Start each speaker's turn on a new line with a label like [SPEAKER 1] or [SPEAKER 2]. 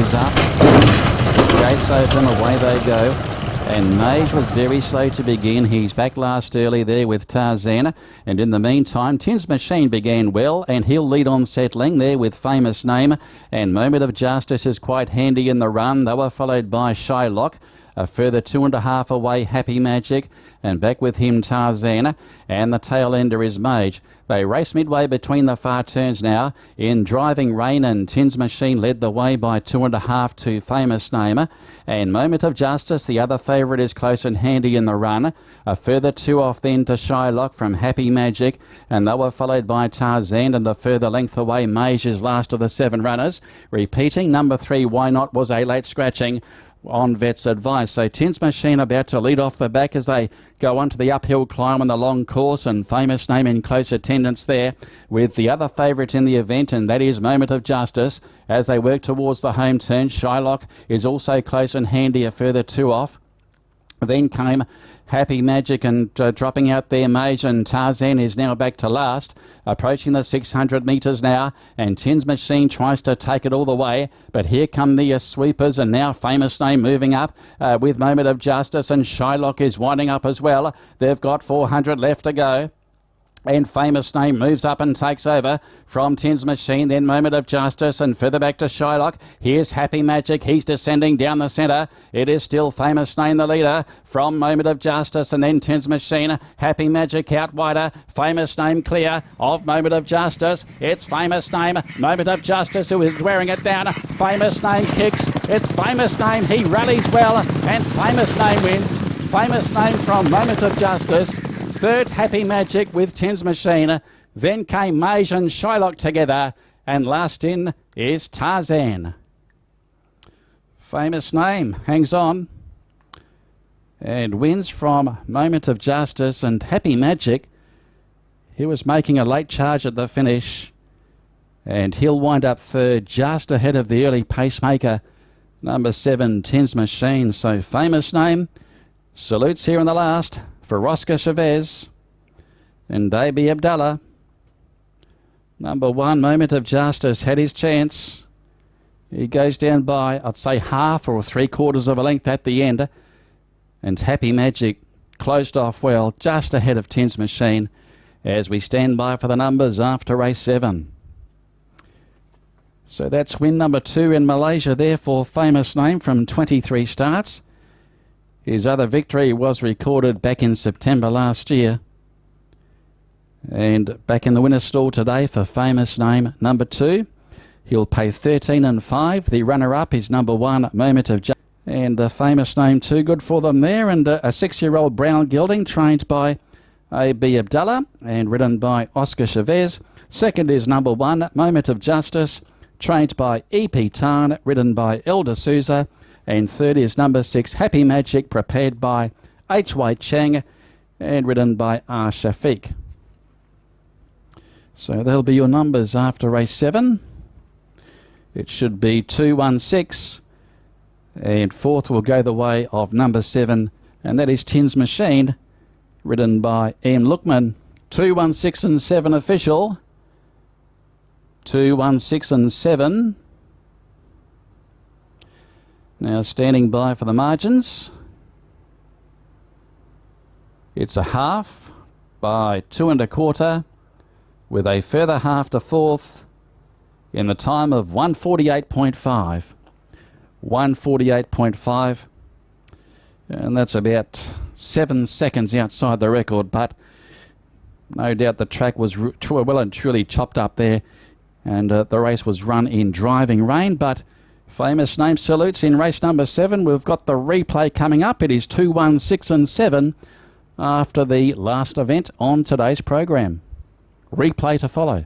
[SPEAKER 1] numbers up. Gates open, away they go. And Mage was very slow to begin. He's back last early there with Tarzan. And in the meantime, Tins Machine began well, and he'll lead on settling there with Famous Name. And Moment of Justice is quite handy in the run. They were followed by Shylock. A further 2.5 away, Happy Magic, and back with him Tarzan, and the tail ender is Mage. They race midway between the far turns now. In Driving Rain, and Tins Machine led the way by 2.5 to Famous Name. And Moment of Justice, the other favourite, is close and handy in the run. A further 2 off then to Shylock from Happy Magic, and they were followed by Tarzan, and a further length away, Mage is last of the 7 runners. Repeating, number 3, Why Not, was a late scratching on Vet's advice. So Tins Machine about to lead off the back as they go onto the uphill climb on the long course, and Famous Name in close attendance there with the other favourite in the event, and that is Moment of Justice. As they work towards the home turn, Shylock is also close and handy, a further 2 off. Then came Happy Magic, and dropping out there Mage, and Tarzan is now back to last, approaching the 600 metres now, and Tins Machine tries to take it all the way, but here come the sweepers, and now Famous Name moving up with Moment of Justice, and Shylock is winding up as well. They've got 400 left to go. And Famous Name moves up and takes over from Tins Machine, then Moment of Justice, and further back to Shylock. Here's Happy Magic. He's descending down the centre. It is still Famous Name the leader from Moment of Justice, and then Tins Machine. Happy Magic out wider. Famous Name clear of Moment of Justice. It's Famous Name. Moment of Justice who is wearing it down. Famous Name kicks. It's Famous Name. He rallies well, and Famous Name wins. Famous Name from Moment of Justice. Third, Happy Magic with Tins Machine. Then came Mage and Shylock together. And last in is Tarzan. Famous Name hangs on and wins from Moment of Justice, and Happy Magic, he was making a late charge at the finish, and he'll wind up third just ahead of the early pacemaker, number 7, Tins Machine. So Famous Name salutes here in the last for Oscar Chavez and Davey Abdallah. Number 1, Moment of Justice, had his chance. He goes down by, I'd say, half or 3/4 of a length at the end. And Happy Magic closed off well, just ahead of Tins Machine, as we stand by for the numbers after race 7. So that's win number 2 in Malaysia there for Famous Name from 23 starts. His other victory was recorded back in September last year. And back in the winner's stall today for Famous Name, number 2. He'll pay 13 and 5. The runner-up is number 1, Moment of Justice. And Famous Name, too good for them there. And a 6-year-old brown gelding trained by A.B. Abdallah and ridden by Oscar Chavez. Second is number 1, Moment of Justice, trained by E.P. Tan, ridden by Elder Souza. And third is number 6, Happy Magic, prepared by H.Y. Chang and ridden by R. Shafiq. So there'll be your numbers after race 7. It should be 2-1-6. And fourth will go the way of number 7, and that is Tins Machine, ridden by M. Lookman. 2-1-6 and 7 official. 2-1-6 and 7. Now standing by for the margins. It's a half by 2 1/4, with a further half to fourth in the time of 1:48.5. 1:48.5, and that's about 7 seconds outside the record, but no doubt the track was well and truly chopped up there, and the race was run in driving rain. But Famous Name salutes in race number 7. We've got the replay coming up. It is 2-1-6 and 7 after the last event on today's program. Replay to follow.